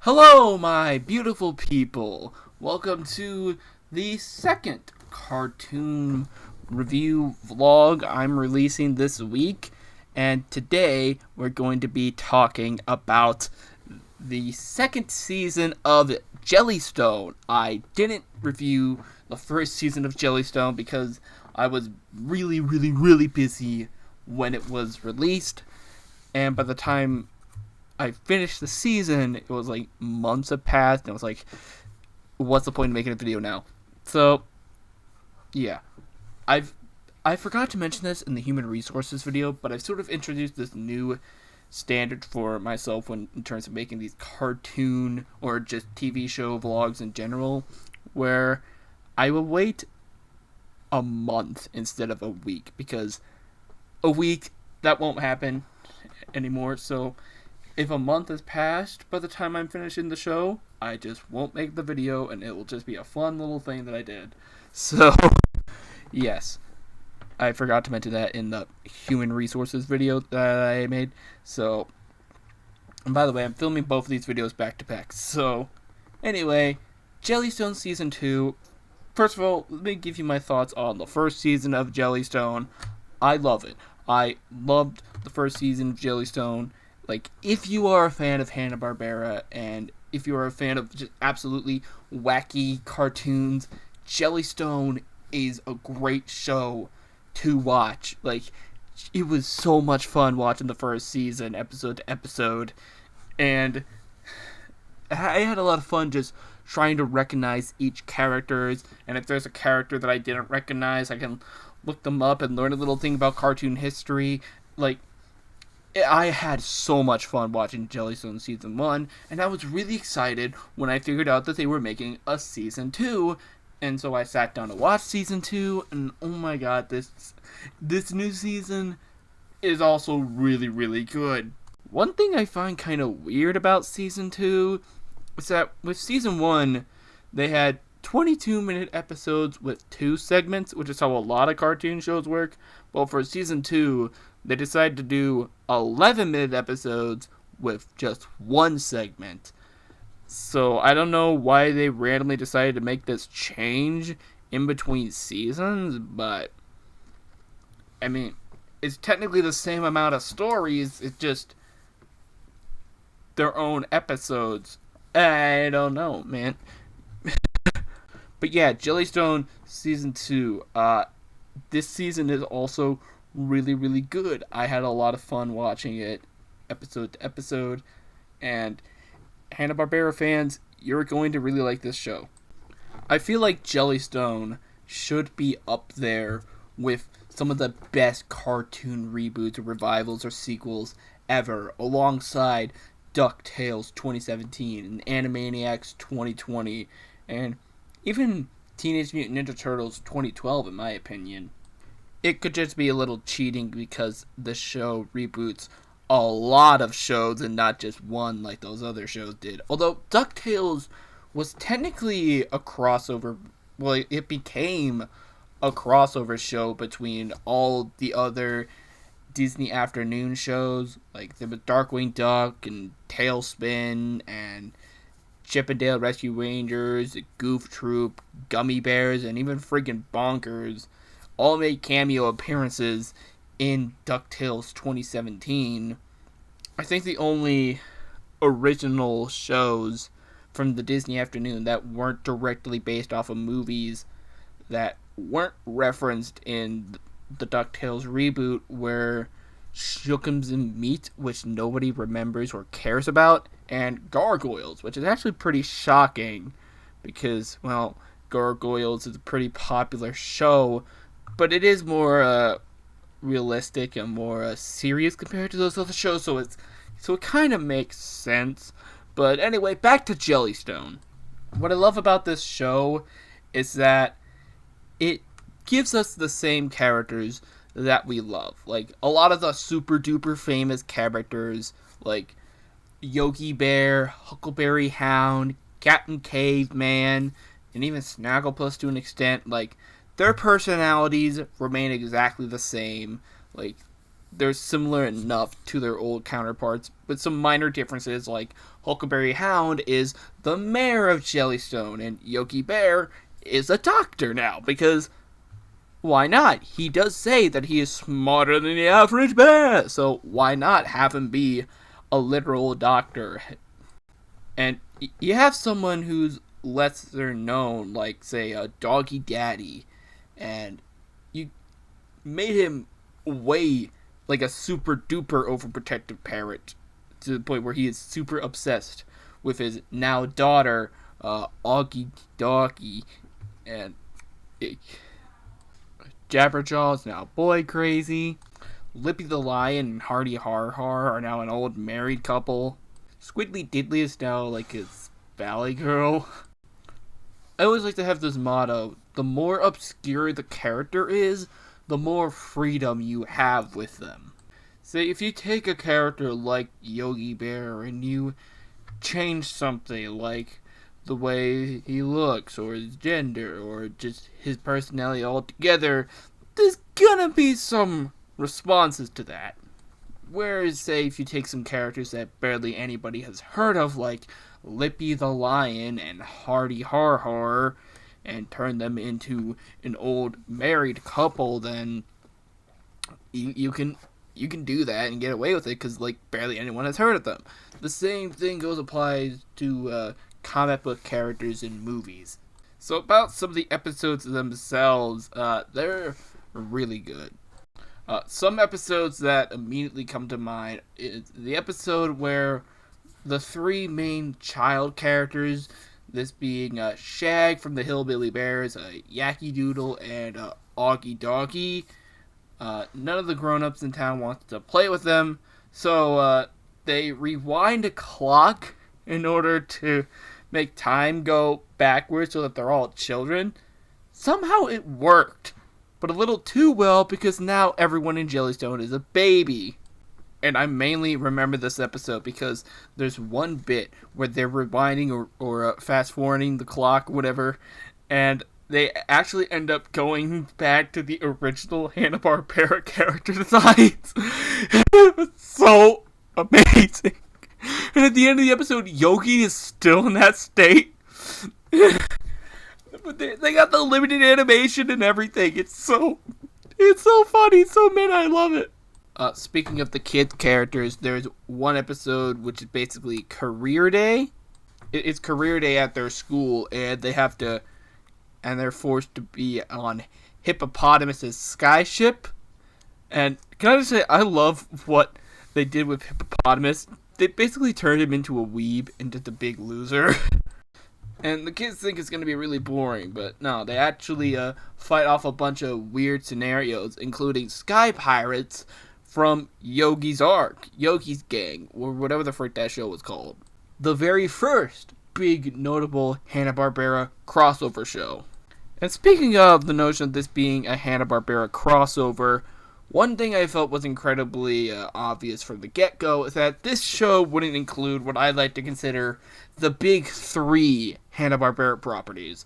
Hello, my beautiful people. Welcome to the second cartoon review vlog I'm releasing this week. And today we're going to be talking about the second season of JellyStone. I didn't review the first season of JellyStone because I was really busy when it was released. And by the time I finished the season, it was like months have passed, and I was like, what's the point of making a video now? So, yeah. I've I forgot to mention this in the human resources video, but I've sort of introduced this new standard for myself in terms of making these cartoon or just TV show vlogs in general, where I will wait a month instead of a week, because a week, that won't happen anymore. So if a month has passed by the time I'm finishing the show, I just won't make the video, and it will just be a fun little thing that I did. So, yes, I forgot to mention that in the human resources video that I made. So, and by the way, I'm filming both of these videos back to back. So, anyway, JellyStone Season 2. First of all, let me give you my thoughts on the first season of JellyStone. I love it. I loved the first season of JellyStone. Like, if you are a fan of Hanna-Barbera, and if you are a fan of just absolutely wacky cartoons, JellyStone is a great show to watch. Like, it was so much fun watching the first season, episode to episode, and I had a lot of fun just trying to recognize each characters, and if there's a character that I didn't recognize, I can look them up and learn a little thing about cartoon history. Like, I had so much fun watching JellyStone Season 1, and I was really excited when I figured out that they were making a Season 2, and so I sat down to watch Season 2, and oh my god, this new season is also really good. One thing I find kind of weird about Season 2 is that with Season 1, they had 22-minute episodes with 2 segments, which is how a lot of cartoon shows work. Well, for Season 2, they decided to do 11-minute episodes with just 1 segment. So I don't know why they randomly decided to make this change in between seasons, but I mean, it's technically the same amount of stories, it's just their own episodes. I don't know, man. But yeah, Jellystone Season 2. This season is also really good. I had a lot of fun watching it episode to episode, and Hanna-Barbera fans, you're going to really like this show. I feel like Jellystone should be up there with some of the best cartoon reboots or revivals or sequels ever, alongside DuckTales 2017 and Animaniacs 2020, and even Teenage Mutant Ninja Turtles 2012, in my opinion. It could just be a little cheating because the show reboots a lot of shows and not just one like those other shows did. Although DuckTales was technically a crossover, well, it became a crossover show between all the other Disney afternoon shows, like there was Darkwing Duck and Tailspin and Chip and Dale Rescue Rangers, Goof Troop, Gummy Bears, and even friggin' Bonkers all made cameo appearances in DuckTales 2017. I think the only original shows from the Disney afternoon that weren't directly based off of movies that weren't referenced in the DuckTales reboot were Shookums and Meat, which nobody remembers or cares about, and Gargoyles, which is actually pretty shocking because, well, Gargoyles is a pretty popular show, but it is more realistic and more serious compared to those other shows, so it kind of makes sense. But anyway, back to Jellystone. What I love about this show is that it gives us the same characters that we love. Like, a lot of the super duper famous characters, like Yogi Bear, Huckleberry Hound, Captain Caveman, and even Snagglepuss to an extent, like, their personalities remain exactly the same. Like, they're similar enough to their old counterparts, but some minor differences, like Huckleberry Hound is the mayor of Jellystone, and Yogi Bear is a doctor now, because why not? He does say that he is smarter than the average bear, so why not have him be a literal doctor? And you have someone who's lesser known, like, say, a Doggy Daddy, and you made him way like a super duper overprotective parent to the point where he is super obsessed with his now daughter, Augie Doggy, and Jabberjaw's now boy crazy. Lippy the Lion and Hardy Har Har are now an old married couple. Squiddly Diddly is now like his Valley Girl. I always like to have this motto: the more obscure the character is, the more freedom you have with them. Say, if you take a character like Yogi Bear and you change something like the way he looks, or his gender, or just his personality altogether, there's gonna be some responses to that. Whereas, say, if you take some characters that barely anybody has heard of, like Lippy the Lion and Hardy Har Har, and turn them into an old married couple, then you can do that and get away with it because, like, barely anyone has heard of them. The same thing applies to comic book characters in movies. So about some of the episodes themselves, they're really good. Some episodes that immediately come to mind is the episode where the three main child characters, this being Shag from the Hillbilly Bears, Yacky Doodle, and Augie Doggy, none of the grown-ups in town want to play with them, so they rewind a clock in order to make time go backwards so that they're all children. Somehow it worked, but a little too well, because now everyone in Jellystone is a baby. And I mainly remember this episode because there's one bit where they're rewinding or fast-forwarding the clock, whatever, and they actually end up going back to the original Hanna-Barbera character designs. It was so amazing. And at the end of the episode, Yogi is still in that state. But they got the limited animation and everything. It's so funny, so meta, I love it. Speaking of the kid characters, there's one episode which is basically career day. It's career day at their school, and they're forced to be on Hippopotamus's skyship. And can I just say, I love what they did with Hippopotamus. They basically turned him into a weeb and just a big loser. And the kids think it's going to be really boring, but no, they actually fight off a bunch of weird scenarios, including sky pirates from Yogi's Ark, Yogi's Gang, or whatever the frick that show was called. The very first big notable Hanna-Barbera crossover show. And speaking of the notion of this being a Hanna-Barbera crossover, one thing I felt was incredibly obvious from the get-go is that this show wouldn't include what I like to consider the big three Hanna-Barbera properties: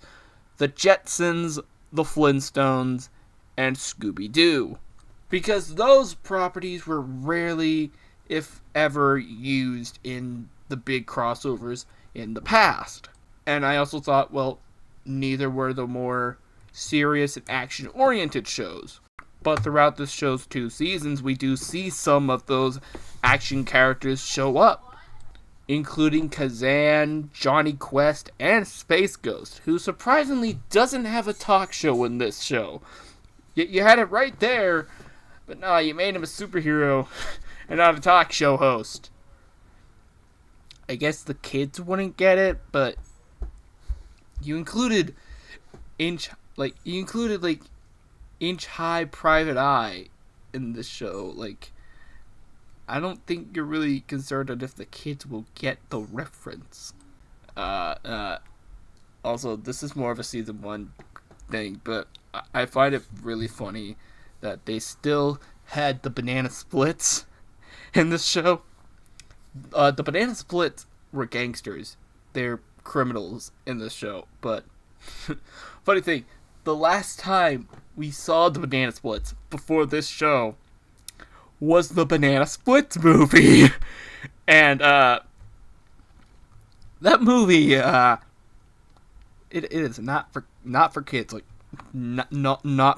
the Jetsons, the Flintstones, and Scooby-Doo. Because those properties were rarely, if ever, used in the big crossovers in the past. And I also thought, well, neither were the more serious and action-oriented shows. But throughout this show's 2 seasons, we do see some of those action characters show up, including Kazan, Johnny Quest, and Space Ghost, who surprisingly doesn't have a talk show in this show. You had it right there, but no, you made him a superhero and not a talk show host. I guess the kids wouldn't get it, but you included Inch-High Private Eye in this show. Like, I don't think you're really concerned on if the kids will get the reference. Also, this is more of a season 1 thing, but I find it really funny that they still had the banana splits in this show. The banana splits were gangsters. They're criminals in this show, but funny thing, the last time we saw the banana splits before this show was the Banana Splits movie. And that movie, it is not for kids. Like, not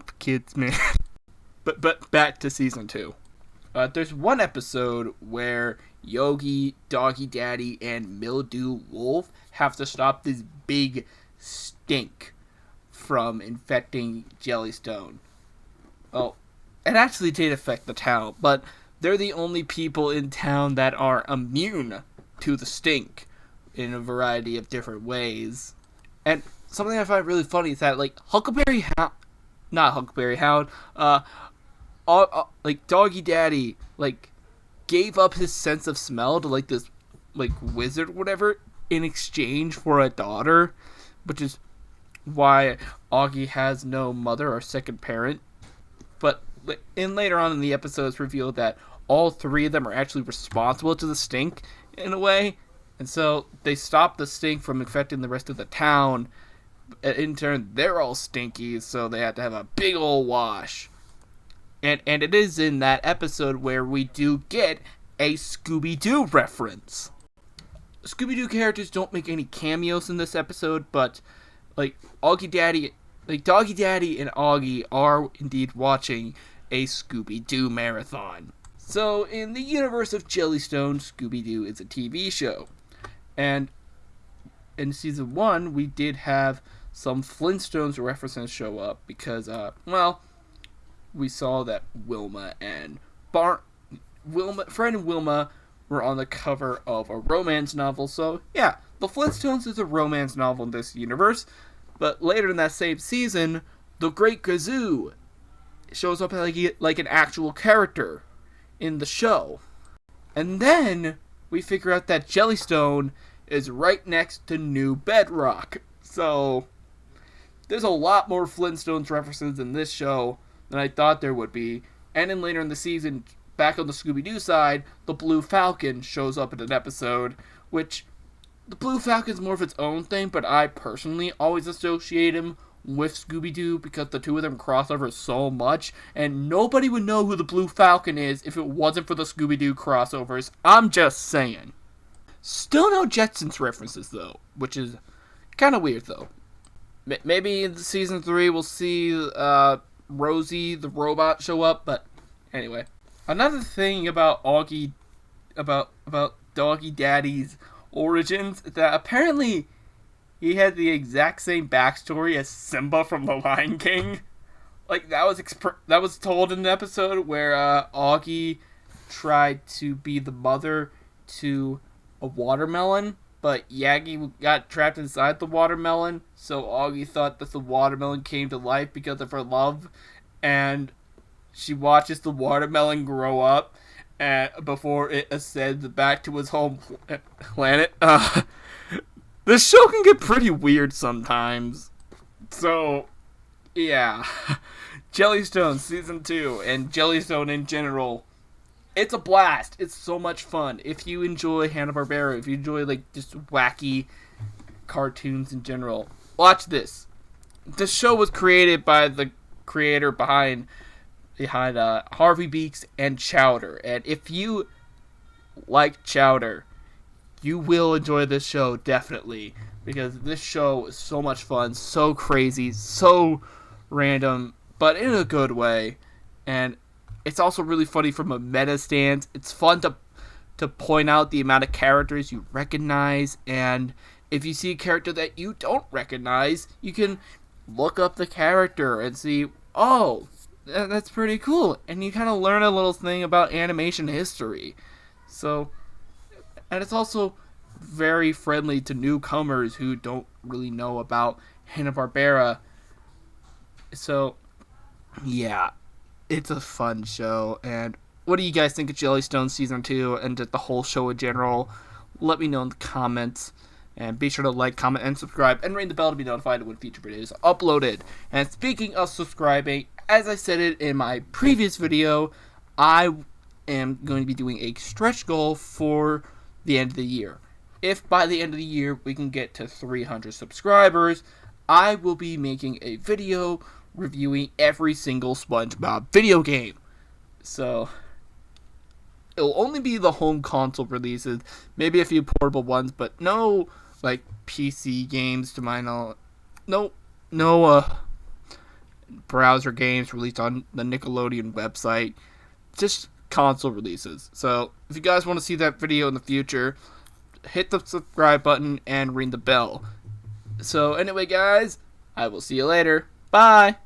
for kids, man. But back to season 2. There's one episode where Yogi, Doggy Daddy, and Mildew Wolf have to stop this big stink from infecting JellyStone. Well, it actually did affect the town, but they're the only people in town that are immune to the stink in a variety of different ways. And something I find really funny is that, like, like, Doggy Daddy, like, gave up his sense of smell to, like, this, like, wizard or whatever in exchange for a daughter, which is why Augie has no mother or second parent. But later on in the episode, it's revealed that all 3 of them are actually responsible to the stink in a way, and so they stop the stink from infecting the rest of the town. In turn, they're all stinky, so they have to have a big old wash. And it is in that episode where we do get a Scooby-Doo reference. Scooby-Doo characters don't make any cameos in this episode, but like Doggy Daddy and Augie are indeed watching a Scooby-Doo marathon. So in the universe of JellyStone, Scooby-Doo is a TV show. And in season 1, we did have some Flintstones references show up because, we saw that Fred and Wilma were on the cover of a romance novel. So, yeah, the Flintstones is a romance novel in this universe. But later in that same season, the Great Gazoo shows up like an actual character in the show. And then we figure out that JellyStone is right next to New Bedrock. So, there's a lot more Flintstones references in this show than I thought there would be. And then later in the season, back on the Scooby-Doo side, the Blue Falcon shows up in an episode, which the Blue Falcon's more of its own thing, but I personally always associate him with Scooby-Doo because the two of them cross over so much, and nobody would know who the Blue Falcon is if it wasn't for the Scooby-Doo crossovers. I'm just saying. Still no Jetsons references, though, which is kind of weird, though. Maybe in season 3 we'll see Rosie the robot show up, but anyway. Another thing about Augie, about Doggy Daddy's origins, is that apparently he had the exact same backstory as Simba from The Lion King. Like, that was told in an episode where Augie tried to be the mother to a watermelon, but Yagi got trapped inside the watermelon, so Augie thought that the watermelon came to life because of her love, and she watches the watermelon grow up before it ascends back to its home planet. This show can get pretty weird sometimes. So, yeah. JellyStone Season 2 and JellyStone in general, it's a blast. It's so much fun. If you enjoy Hanna-Barbera, if you enjoy like just wacky cartoons in general, watch this. The show was created by the creator behind Harvey Beaks and Chowder. And if you like Chowder, you will enjoy this show, definitely. Because this show is so much fun, so crazy, so random, but in a good way. And it's also really funny from a meta stance. It's fun to point out the amount of characters you recognize. And if you see a character that you don't recognize, you can look up the character and see, oh, that's pretty cool. And you kind of learn a little thing about animation history. So, and it's also very friendly to newcomers who don't really know about Hanna-Barbera. So, yeah, it's a fun show. And what do you guys think of JellyStone Season 2 and just the whole show in general? Let me know in the comments. And be sure to like, comment, and subscribe, and ring the bell to be notified when future videos are uploaded. And speaking of subscribing, as I said it in my previous video, I am going to be doing a stretch goal for the end of the year. If by the end of the year we can get to 300 subscribers, I will be making a video reviewing every single SpongeBob video game. So, it'll only be the home console releases, maybe a few portable ones, but no like PC games to my knowledge. No browser games released on the Nickelodeon website. Just console releases. So if you guys want to see that video in the future, hit the subscribe button and ring the bell. So anyway, guys, I will see you later. Bye.